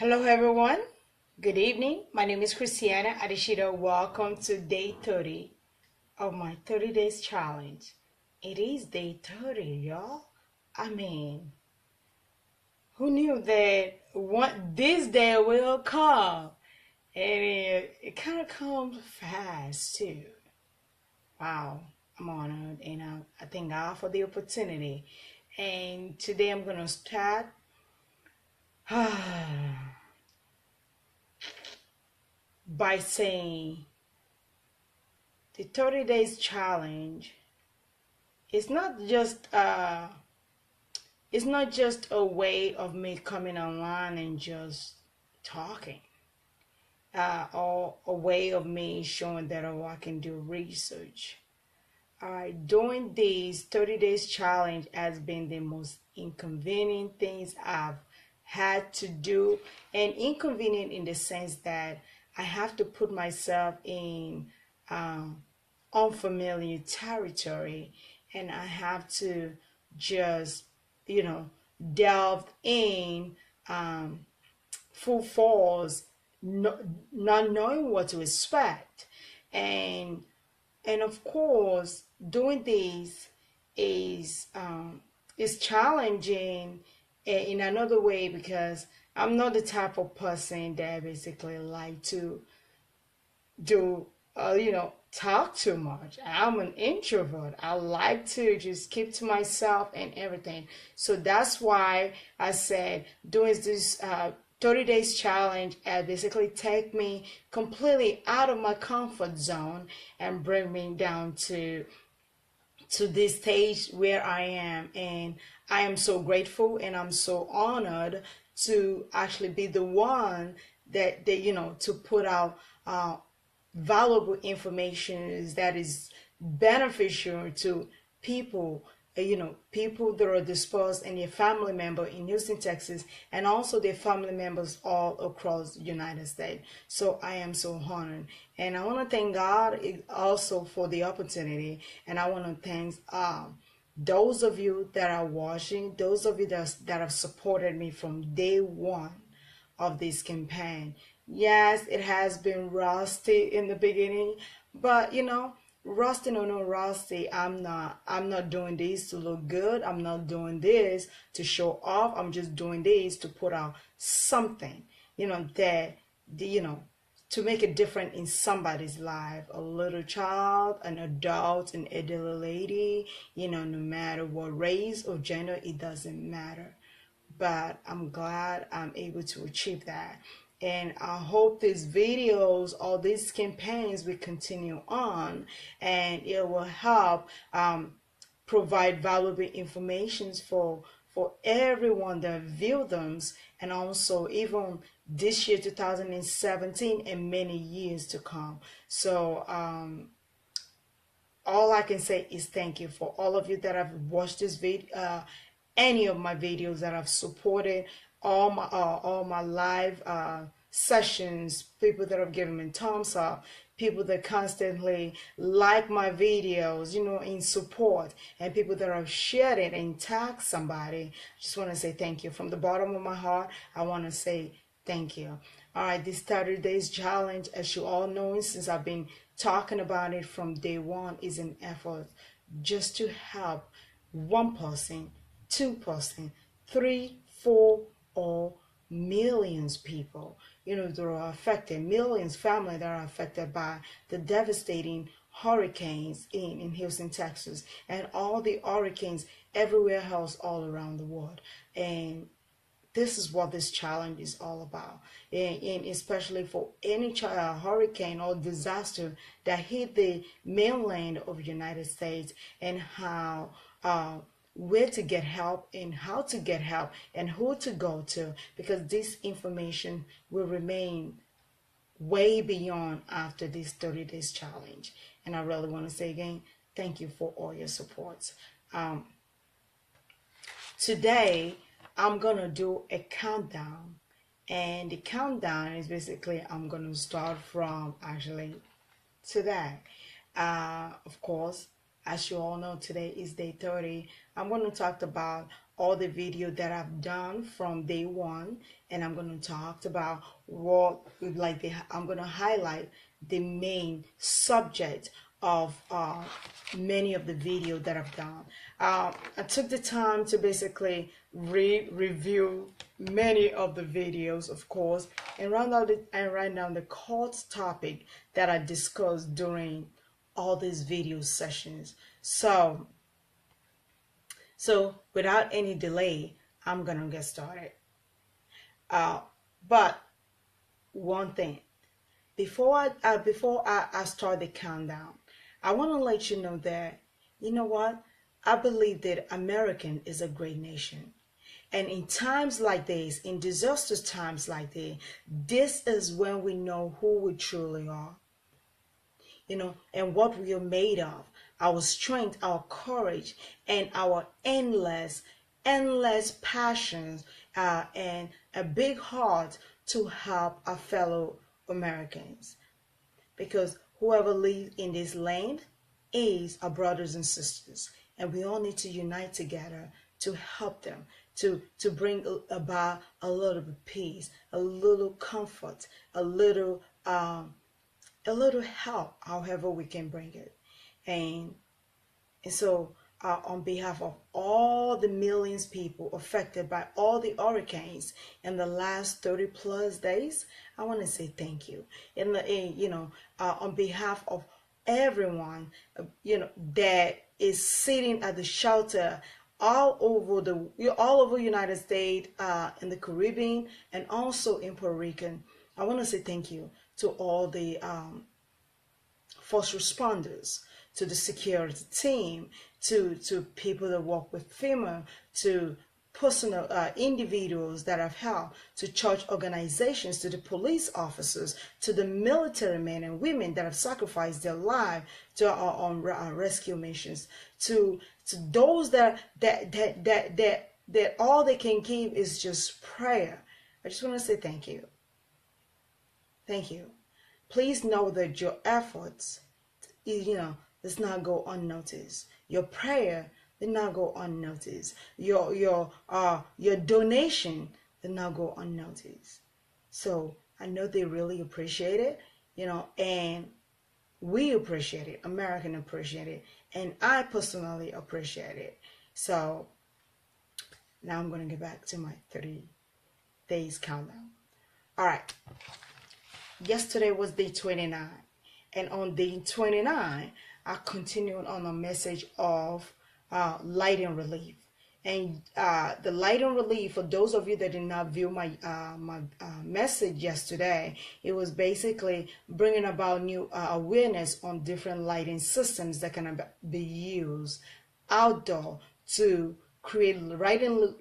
Hello everyone. Good evening. My name is Christianah Adesida. Welcome to day 30 of my 30 days challenge. It is day 30, y'all. I mean, who knew that this day will come? And it kind of comes fast too. Wow, I'm honored and I thank God for the opportunity. And today I'm going to start by saying the 30 days challenge is not just a way of me coming online and just talking, or a way of me showing that I can do research. Doing this 30 days challenge has been the most inconvenient things I've had to do, and inconvenient in the sense that I have to put myself in unfamiliar territory, and I have to just, delve in full force, not knowing what to expect. And of course, doing this is challenging in another way because I'm not the type of person that basically like to do talk too much. I'm an introvert. I like to just keep to myself and everything. So that's why I said doing this 30 days challenge and basically take me completely out of my comfort zone and bring me down to this stage where I am. And I am so grateful and I'm so honored to actually be the one that to put out valuable information that is beneficial to people, people that are dispersed and their family member in Houston, Texas, and also their family members all across the United States. So I am so honored. And I want to thank God also for the opportunity. And I want to thank those of you that are watching, those of you that have supported me from day one of this campaign. Yes, it has been rusty in the beginning, but rusty or no rusty, I'm not doing this to look good. I'm not doing this to show off. I'm just doing this to put out something, that to make a difference in somebody's life, a little child, an adult, an elderly lady, no matter what race or gender, it doesn't matter. But I'm glad I'm able to achieve that. And I hope these videos or these campaigns will continue on, and it will help provide valuable information for everyone that view them, and also even this year 2017 and many years to come. So all I can say is thank you for all of you that have watched this video, any of my videos that I've supported, all my live sessions, people that have given me thumbs up, people that constantly like my videos, in support, and people that have shared it and tagged somebody. I just want to say thank you from the bottom of my heart. I want to say thank you. All right, this 30 days challenge, as you all know, since I've been talking about it from day one, is an effort just to help one person, two-person, three, four, or millions people, that are affected, millions family that are affected by the devastating hurricanes in Houston, Texas, and all the hurricanes everywhere else all around the world. And this is what this challenge is all about, and especially for any hurricane or disaster that hit the mainland of the United States, and how where to get help and how to get help and who to go to, because this information will remain way beyond after this 30 days challenge. And I really want to say again, thank you for all your supports. Today I'm gonna do a countdown, and the countdown is basically I'm gonna start from actually today. Of course, as you all know, today is day 30. I'm going to talk about all the video that I've done from day one, and I'm going to talk about I'm going to highlight the main subject of many of the video that I've done. I took the time to basically review many of the videos, of course, and write down the core topic that I discussed during all these video sessions. So without any delay, I'm gonna get started. But one thing, before I start the countdown, I want to let you know that, you know what? I believe that American is a great nation. And in times like this, in disastrous times like this is when we know who we truly are, and what we are made of, our strength, our courage, and our endless passions, and a big heart to help our fellow Americans. Because whoever lives in this land is our brothers and sisters, and we all need to unite together to help them, to bring about a little bit of peace, a little comfort, a little help, however we can bring it. And so on behalf of all the millions of people affected by all the hurricanes in the last 30 plus days, I want to say thank you. On behalf of everyone, that is sitting at the shelter all over United States, in the Caribbean, and also in Puerto Rico, I want to say thank you to all the first responders, to the security team, to people that work with FEMA, to personal individuals that have helped, to church organizations, to the police officers, to the military men and women that have sacrificed their life to our rescue missions, to those that all they can give is just prayer. I just want to say thank you. Thank you. Please know that your efforts, does not go unnoticed. Your prayer did not go unnoticed. Your donation did not go unnoticed. So I know they really appreciate it, and we appreciate it. American appreciate it, and I personally appreciate it. So now I'm gonna get back to my 30 days countdown. All right. Yesterday was day 29, and on day 29, I continued on a message of light and relief. And the light and relief, for those of you that did not view my message yesterday, it was basically bringing about new awareness on different lighting systems that can be used outdoor to create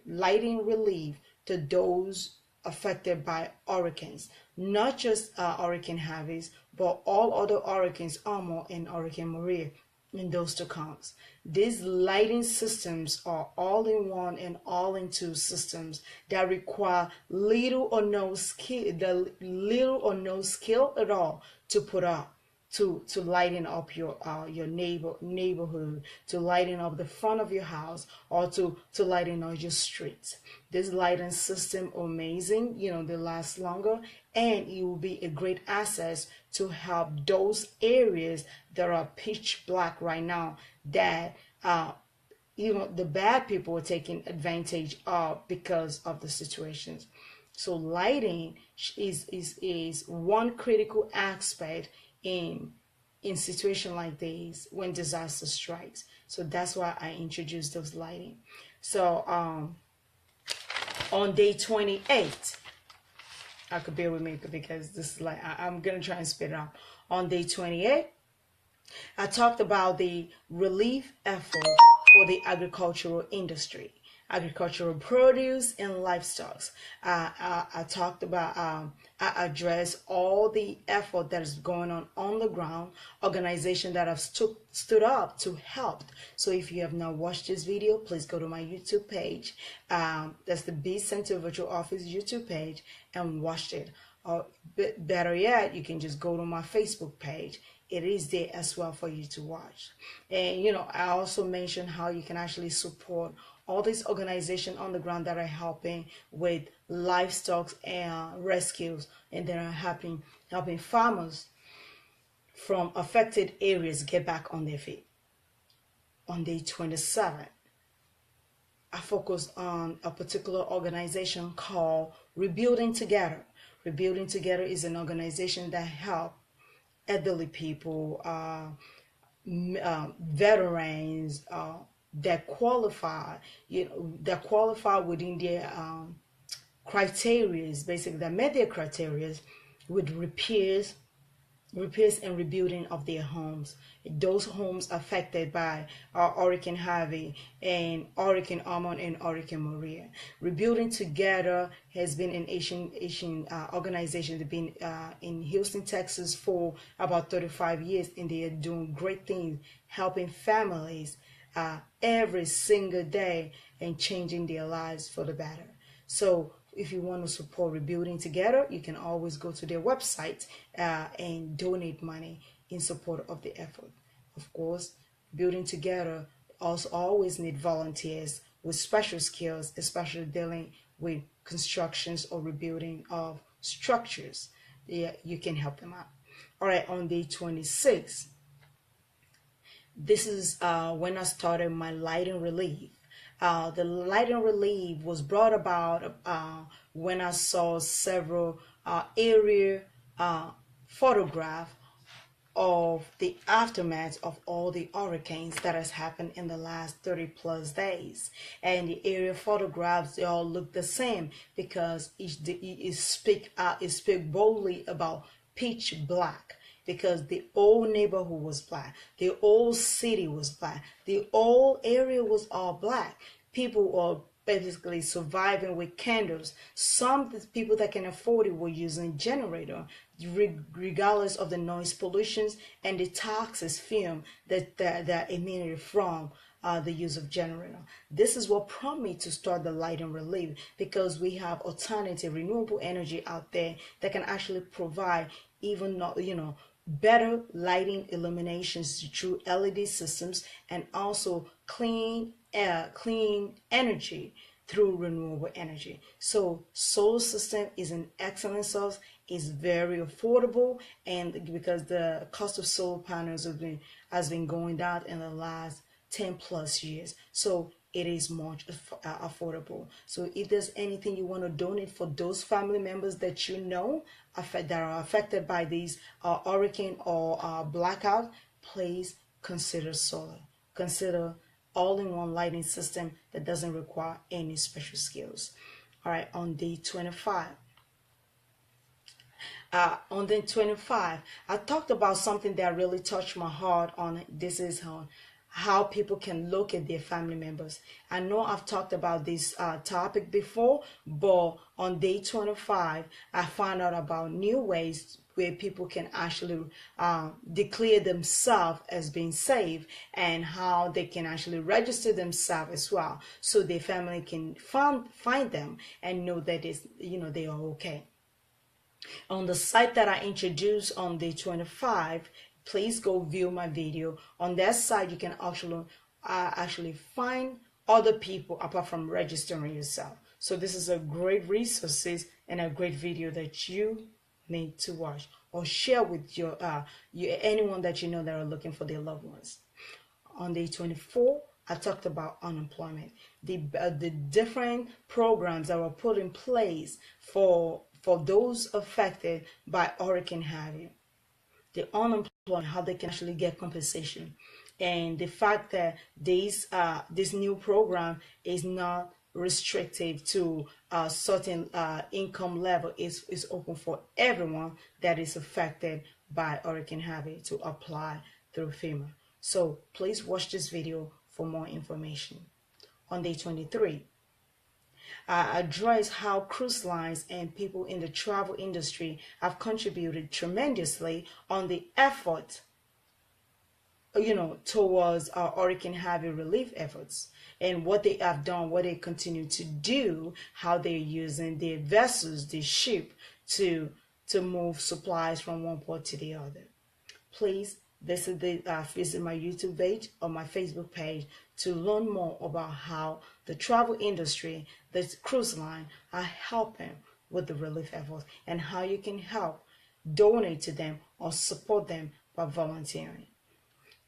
lighting relief to those affected by hurricanes, not just Hurricane Harvey, but all other hurricanes, Irma and Hurricane Maria, and those to come. These lighting systems are all-in-one and all-in-two systems that require little or no skill at all to put up, to lighten up your neighborhood, to lighten up the front of your house, or to lighten up your streets. This lighting system amazing, they last longer, and it will be a great asset to help those areas that are pitch black right now, that the bad people are taking advantage of because of the situations. So lighting is one critical aspect in situation like this when disaster strikes. So that's why I introduced those lighting. So on day 28, I could bear with me because this is I'm gonna try and speed it up. On day 28, I talked about the relief effort for the agricultural industry, agricultural produce and livestock. I talked about, I addressed all the effort that is going on the ground, organizations that have stood up to help. So if you have not watched this video, please go to my YouTube page. That's the Biz Center Virtual Office YouTube page, and watch it. Or better yet, you can just go to my Facebook page. It is there as well for you to watch. And I also mentioned how you can actually support all these organizations on the ground that are helping with livestock and rescues, and they are helping farmers from affected areas get back on their feet. On day 27, I focused on a particular organization called Rebuilding Together. Rebuilding Together is an organization that helps elderly people, veterans that qualify, that qualify within their criteria, basically that met their criteria with repairs and rebuilding of their homes. Those homes affected by Hurricane Harvey and Hurricane Armand and Hurricane Maria. Rebuilding Together has been an Asian organization. They've been in Houston, Texas for about 35 years, and they are doing great things, helping families every single day and changing their lives for the better. So if you want to support Rebuilding Together, you can always go to their website and donate money in support of the effort. Of course, Building Together also always need volunteers with special skills, especially dealing with constructions or rebuilding of structures. Yeah, you can help them out. All right, on day 26, this is when I started my light and relief. The light and relief was brought about when I saw several area photographs of the aftermath of all the hurricanes that has happened in the last 30 plus days. And the area photographs, they all look the same because it speak boldly about pitch black. Because the whole neighborhood was black, the whole city was black, the whole area was all black. People were basically surviving with candles. Some people that can afford it were using generator, regardless of the noise pollutions and the toxic film that emitted from the use of generator. This is what prompted me to start the light and relief, because we have alternative renewable energy out there that can actually provide even better lighting illuminations through LED systems, and also clean air, clean energy through renewable energy. So solar system is an excellent source, is very affordable, and because the cost of solar panels has been going down in the last 10 plus years, so it is much affordable. So if there's anything you want to donate for those family members that you know that are affected by these hurricane or blackout, please consider solar. Consider all-in-one lighting system that doesn't require any special skills. All right, on day 25. On day 25, I talked about something that really touched my heart on. This is how people can look at their family members. I know I've talked about this topic before, but on day 25, I found out about new ways where people can actually declare themselves as being saved, and how they can actually register themselves as well, so their family can find them and know that they are okay. On the site that I introduced on day 25, please go view my video. On that site, you can actually find other people apart from registering yourself. So this is a great resource and a great video that you need to watch or share with your anyone that you know that are looking for their loved ones. On day 24, I talked about unemployment, the different programs that were put in place for those affected by Hurricane Harvey. The unemployment, how they can actually get compensation, and the fact that this new program is not restrictive to a certain income level. Is open for everyone that is affected by Hurricane Harvey to apply through FEMA. So please watch this video for more information. On day 23, address how cruise lines and people in the travel industry have contributed tremendously on the effort, towards our Hurricane Harvey relief efforts, and what they have done, what they continue to do, how they're using their vessels, the ship, to move supplies from one port to the other. Please visit my YouTube page or my Facebook page to learn more about how the travel industry, the cruise line, are helping with the relief efforts and how you can help donate to them or support them by volunteering.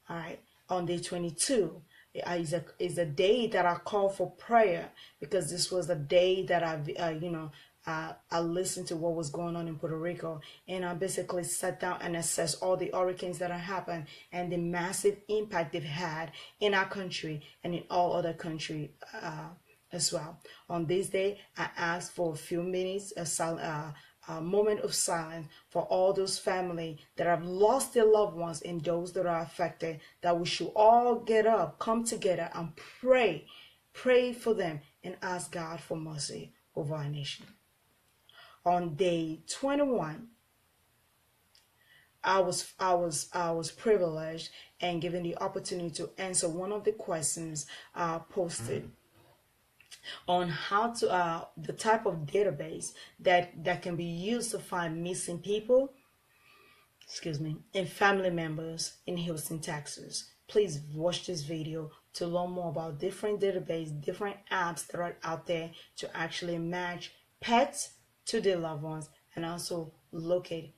All right. On day 22 is a day that I call for prayer, because this was a day that I listened to what was going on in Puerto Rico, and I basically sat down and assessed all the hurricanes that have happened and the massive impact they've had in our country and in all other countries as well. On this day, I asked for a few minutes a moment of silence for all those families that have lost their loved ones and those that are affected, that we should all get up, come together and pray for them and ask God for mercy over our nation. On day 21, I was privileged and given the opportunity to answer one of the questions posted on how to the type of database that can be used to find missing people, and family members in Houston, Texas. Please watch this video to learn more about different databases, different apps that are out there to actually match pets to their loved ones and also locate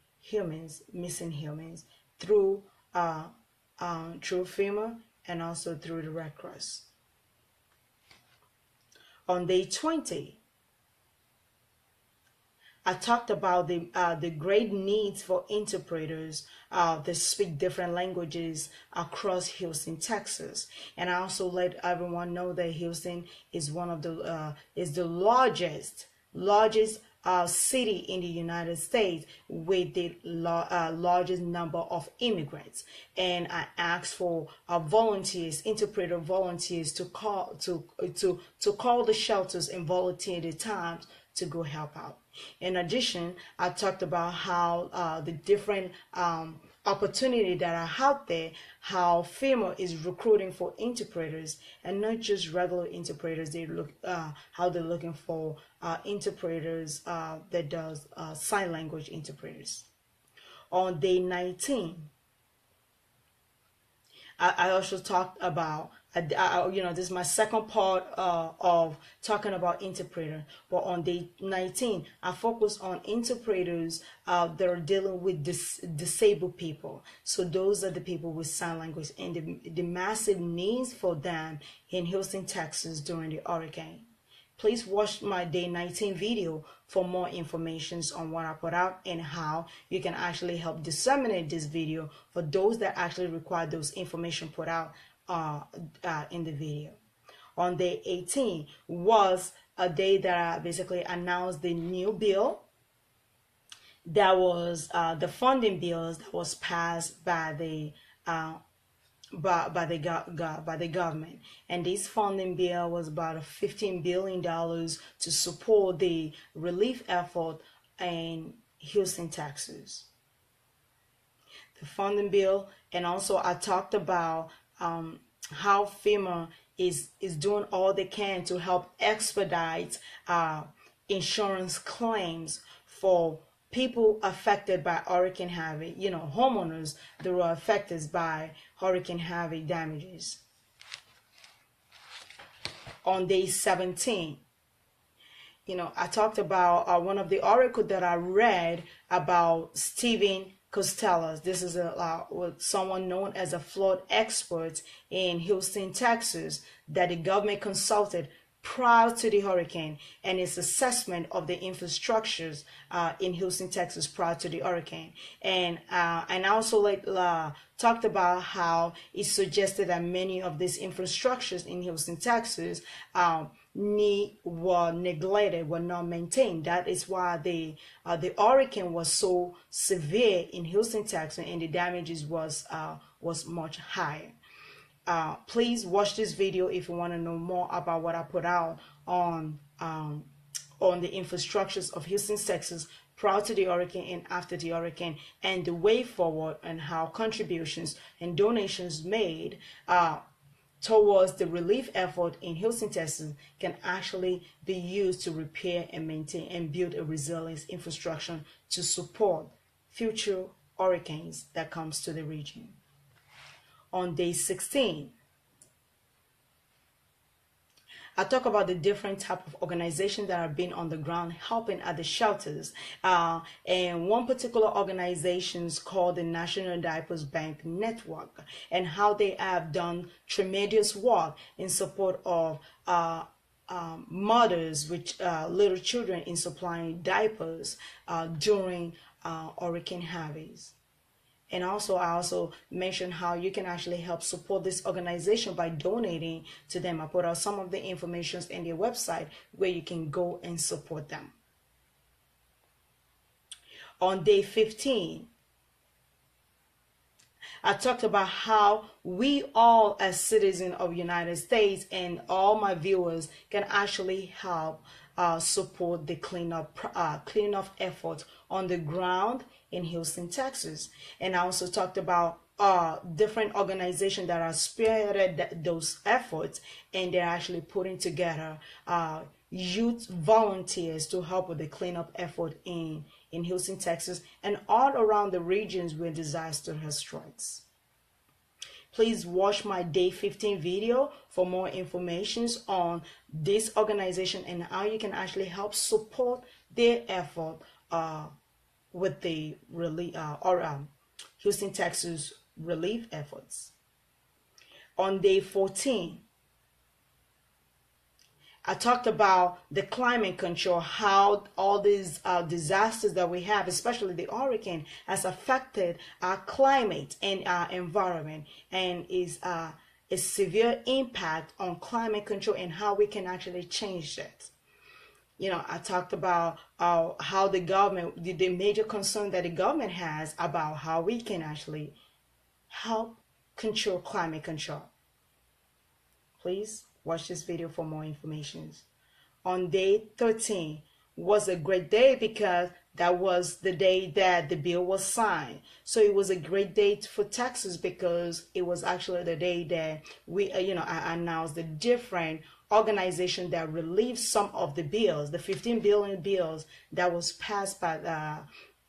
missing humans through FEMA and also through the Red Cross. On day 20, I talked about the great needs for interpreters that speak different languages across Houston, Texas, and I also let everyone know that Houston is one of the largest city in the United States with the largest number of immigrants. And I asked for interpreter volunteers to call the shelters and volunteer their times to go help out. In addition, I talked about how the different opportunity that are out there, how FEMA is recruiting for interpreters, and not just regular interpreters. How they're looking for interpreters that does sign language interpreters. On day 19, I also talked about, this is my second part of talking about interpreter. But on day 19, I focus on interpreters that are dealing with disabled people. So those are the people with sign language and the massive needs for them in Houston, Texas during the hurricane. Please watch my day 19 video for more information on what I put out and how you can actually help disseminate this video for those that actually require those information put out in the video. On day 18 was a day that I basically announced the new bill that was the funding bills that was passed by the government, and this funding bill was about $15 billion to support the relief effort in Houston, Texas. The funding bill, and also I talked about how FEMA is doing all they can to help expedite insurance claims for people affected by Hurricane Harvey, homeowners that were affected by Hurricane Harvey damages. On day 17, I talked about one of the articles that I read about Stephen Costello. This is someone known as a flood expert in Houston, Texas, that the government consulted prior to the hurricane, and its assessment of the infrastructures in Houston, Texas prior to the hurricane. And I also talked about how it suggested that many of these infrastructures in Houston, Texas were neglected, were not maintained. That is why the hurricane was so severe in Houston, Texas, and the damages was much higher. Please watch this video if you want to know more about what I put out on the infrastructures of Houston, Texas prior to the hurricane and after the hurricane, and the way forward, and how contributions and donations made towards the relief effort in Houston, Texas can actually be used to repair and maintain and build a resilient infrastructure to support future hurricanes that comes to the region. On day 16, I talk about the different type of organizations that have been on the ground helping at the shelters. And one particular organization is called the National Diapers Bank Network, and how they have done tremendous work in support of mothers with little children in supplying diapers during Hurricane Harvey. And also, I also mentioned how you can actually help support this organization by donating to them. I put out some of the information in their website where you can go and support them. On day 15, I talked about how we all as citizens of the United States and all my viewers can actually help support the cleanup efforts on the ground in Houston, Texas. And I also talked about different organizations that are spearheaded those efforts, and they're actually putting together youth volunteers to help with the cleanup effort in Houston, Texas, and all around the regions where disaster has struck. Please watch my day 15 video for more information on this organization and how you can actually help support their effort with the Houston, Texas relief efforts. On day 14, I talked about the climate control, how all these disasters that we have, especially the hurricane, has affected our climate and our environment, and is a severe impact on climate control and how we can actually change that. You know, I talked about how the government, the major concern that the government has about how we can actually help control climate control. Please watch this video for more information. On day 13 was a great day because that was the day that the bill was signed. So it was a great day for Texas because it was actually the day that we, I announced the different organization that relieved some of the bills, the 15 billion bills that was passed by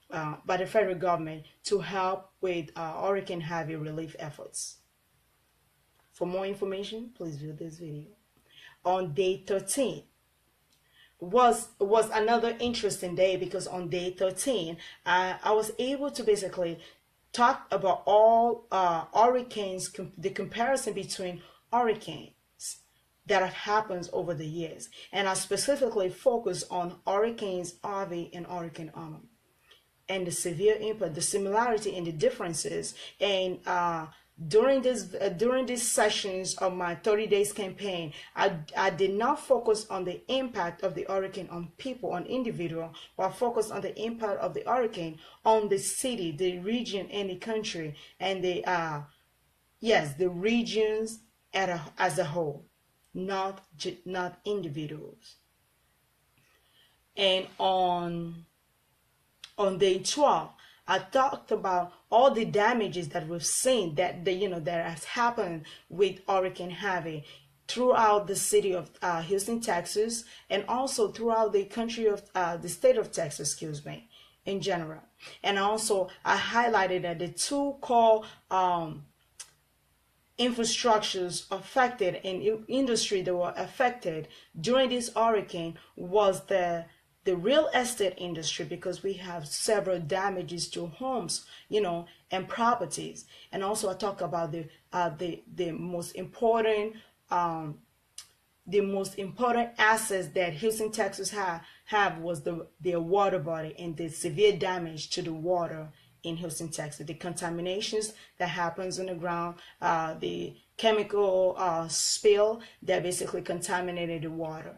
the federal government to help with Hurricane Harvey relief efforts. For more information, please view this video. On day 13 was another interesting day because on day 13, I was able to basically talk about all hurricanes, the comparison between hurricanes that have happened over the years. And I specifically focus on Hurricanes Harvey and Hurricane Irma, and the severe impact, the similarity and the differences. And during these sessions of my 30 days campaign, I did not focus on the impact of the hurricane on people, on individual, but focused on the impact of the hurricane on the city, the region, and the country, and the regions as a whole, not individuals. And on day 12, I talked about all the damages that we've seen that has happened with Hurricane Harvey throughout the city of Houston, Texas, and also throughout the country of the state of Texas, in general. And also I highlighted that the two core infrastructures affected and industry that were affected during this hurricane was the real estate industry, because we have several damages to homes, and properties. And also I talk about the most important assets that Houston, Texas have was their water body and the severe damage to the water in Houston, Texas, the contaminations that happens in the ground, the chemical spill that basically contaminated the water.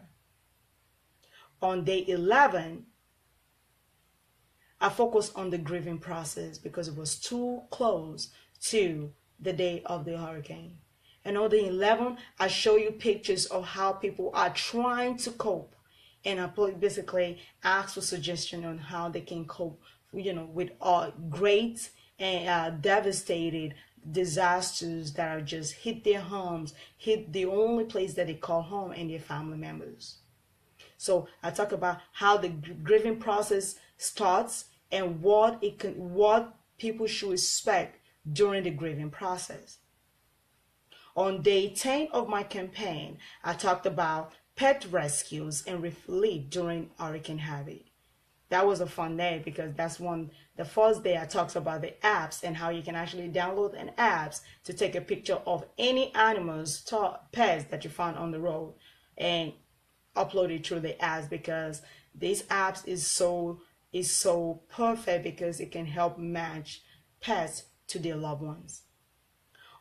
On day 11, I focused on the grieving process because it was too close to the day of the hurricane. And on day 11, I show you pictures of how people are trying to cope. And I basically ask for suggestion on how they can cope, with great and devastated disasters that are just hit their homes, hit the only place that they call home, and their family members. So I talk about how the grieving process starts and what people should expect during the grieving process. On day 10 of my campaign, I talked about pet rescues and relief during Hurricane Harvey. That was a fun day because the first day I talked about the apps and how you can actually download an apps to take a picture of any animals, pets that you found on the road and upload it through the apps, because these apps is so perfect because it can help match pets to their loved ones.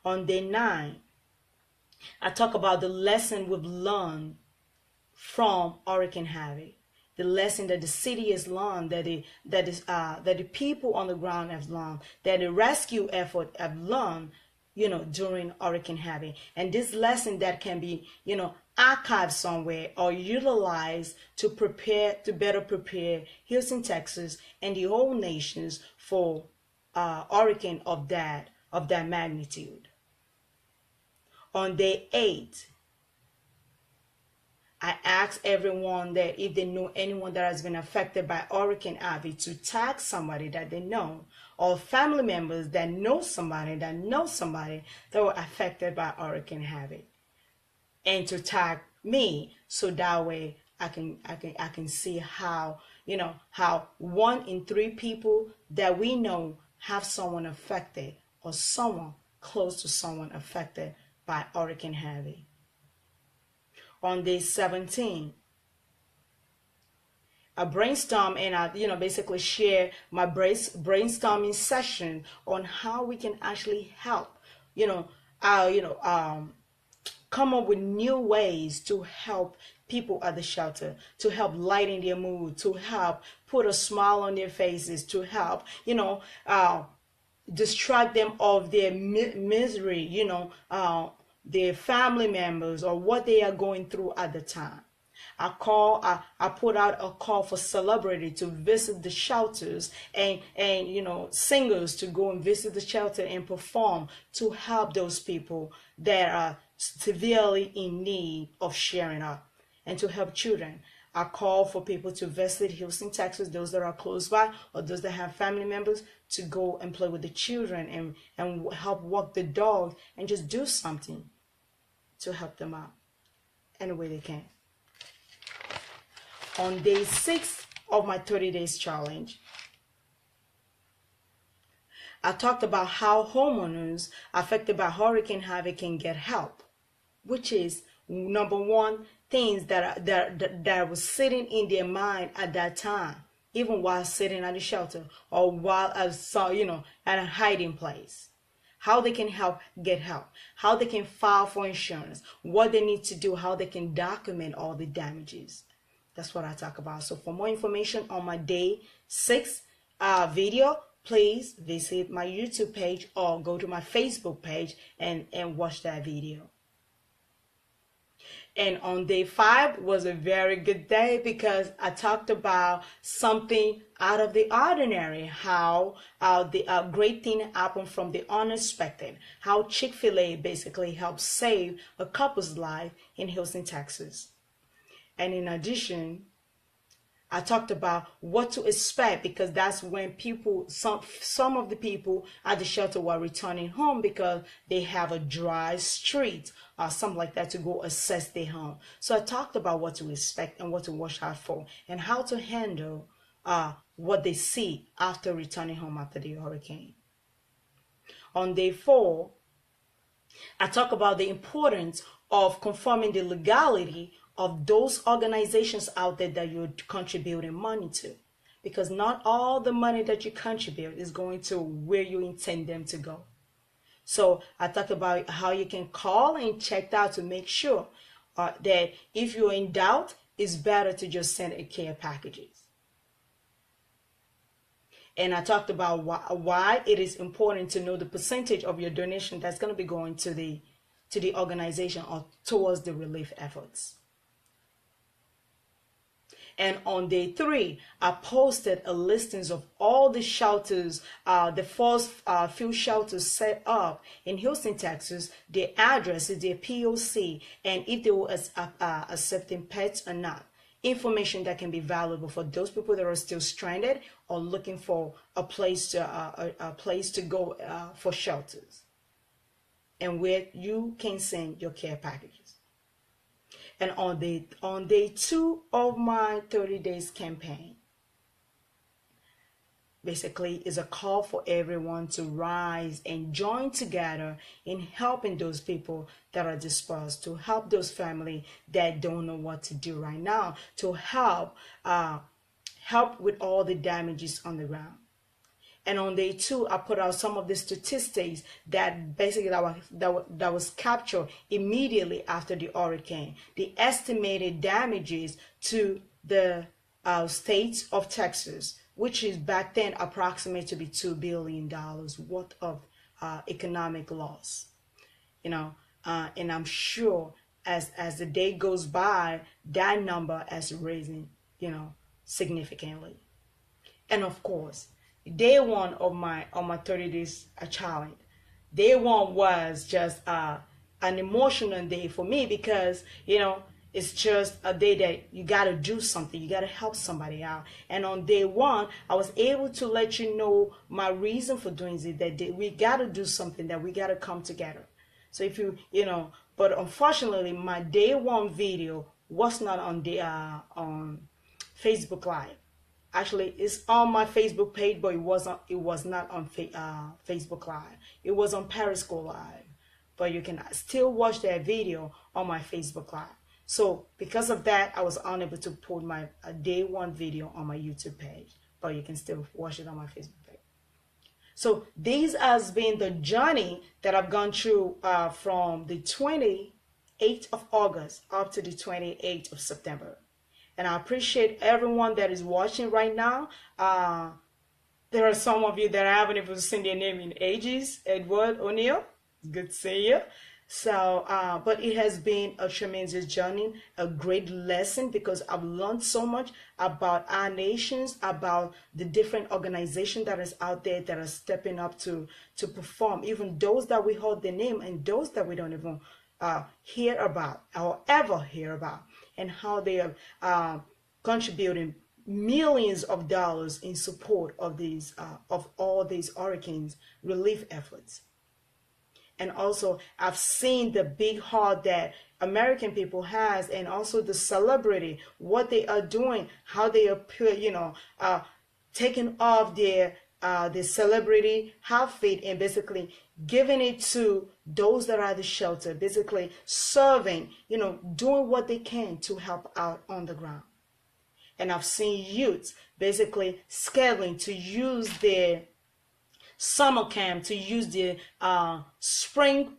On day 9, I talk about the lesson we've learned from Hurricane Harvey, the lesson that the city has learned, that the people on the ground have learned, that the rescue effort have learned, during Hurricane Harvey, and this lesson that can be, archived somewhere or utilized to better prepare Houston, Texas, and the whole nations for hurricane of that magnitude. On day 8, I asked everyone that if they know anyone that has been affected by Hurricane Harvey to tag somebody that they know, or family members that know somebody that were affected by Hurricane Harvey, and to tag me, so that way I can see how 1 in 3 people that we know have someone affected or someone close to someone affected by Hurricane Harvey. On day 17, I brainstorm and I basically share my brainstorming session on how we can actually help come up with new ways to help people at the shelter, to help lighten their mood, to help put a smile on their faces, to help distract them of their misery, their family members, or what they are going through at the time. I put out a call for celebrity to visit the shelters and singers to go and visit the shelter and perform to help those people that are severely in need of sharing up, and to help children. I call for people to visit Houston, Texas, those that are close by or those that have family members, to go and play with the children and help walk the dog and just do something to help them out any way they can. On day 6 of my 30 days challenge, I talked about how homeowners affected by Hurricane Harvey can get help, which is number 1, things that was sitting in their mind at that time, even while sitting at the shelter or while at a hiding place. How they can get help, how they can file for insurance, what they need to do, how they can document all the damages. That's what I talk about. So for more information on my day 6 video, please visit my YouTube page or go to my Facebook page and watch that video. And on day 5 was a very good day because I talked about something out of the ordinary, how the great thing happened from the unexpected, how Chick-fil-A basically helped save a couple's life in Houston, Texas. And in addition, I talked about what to expect, because that's when some of the people at the shelter were returning home because they have a dry street or something like that to go assess their home. So I talked about what to expect and what to watch out for and how to handle what they see after returning home after the hurricane. On day 4, I talk about the importance of confirming the legality of those organizations out there that you're contributing money to, because not all the money that you contribute is going to where you intend them to go. So I talked about how you can call and check out to make sure that if you're in doubt, it's better to just send a care packages. And I talked about why it is important to know the percentage of your donation that's going to be going to the organization or towards the relief efforts. And on day 3, I posted a listings of all the shelters, the first few shelters set up in Houston, Texas, their addresses, their POC, and if they were accepting pets or not. Information that can be valuable for those people that are still stranded or looking for a place to go for shelters. and where you can send your care packages. And on day 2 of my 30 days campaign, basically is a call for everyone to rise and join together in helping those people that are dispersed, to help those families that don't know what to do right now, to help with all the damages on the ground. And on day 2, I put out some of the statistics that basically that was captured immediately after the hurricane. The estimated damages to the state of Texas, which is back then approximated to be $2 billion worth of economic loss. And I'm sure as the day goes by, that number is raising, significantly. And of course, day 1 of my 30 days challenge, day 1 was just an emotional day for me because it's just a day that you got to do something, you got to help somebody out. And on day 1, I was able to let you know my reason for doing it, that we got to do something, that we got to come together. So if but unfortunately my day 1 video was not on the on Facebook Live. Actually, it's on my Facebook page, but it was not on Facebook Live. It was on Periscope Live, but you can still watch that video on my Facebook Live. So because of that, I was unable to put my day 1 video on my YouTube page, but you can still watch it on my Facebook page. So this has been the journey that I've gone through from the 28th of August up to the 28th of September. And I appreciate everyone that is watching right now. There are some of you that I haven't even seen their name in ages. Edward O'Neill, good to see you. So, but it has been a tremendous journey, a great lesson, because I've learned so much about our nations, about the different organizations that is out there that are stepping up to perform, even those that we hold the name and those that we don't even hear about or ever hear about, and how they are contributing millions of dollars in support of these of all these hurricanes relief efforts. And also, I've seen the big heart that American people has, and also the celebrity, what they are doing, how they are, taking off their celebrity outfit and basically giving it to those that are at the shelter, basically serving, doing what they can to help out on the ground. And I've seen youths basically scheduling to use their summer camp, to use the spring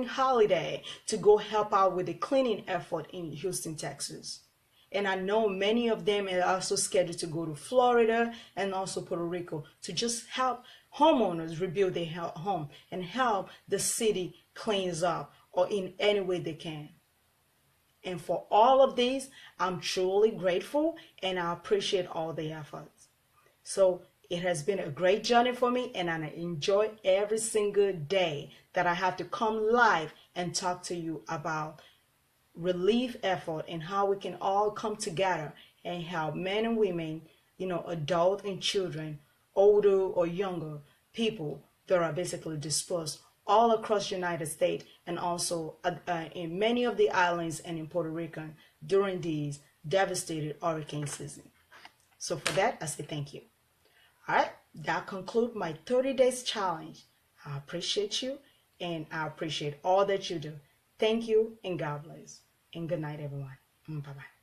holiday to go help out with the cleaning effort in Houston, Texas. And I know many of them are also scheduled to go to Florida and also Puerto Rico to just help homeowners rebuild their home and help the city cleans up, or in any way they can. And for all of these, I'm truly grateful, and I appreciate all the efforts. So it has been a great journey for me, and I enjoy every single day that I have to come live and talk to you about relief effort and how we can all come together and help men and women, adults and children, older or younger people that are basically dispersed all across the United States, and also in many of the islands and in Puerto Rico during these devastated hurricane season. So for that, I say thank you. All right, that concludes my 30 days challenge. I appreciate you, and I appreciate all that you do. Thank you, and God bless. And good night, everyone. Bye-bye.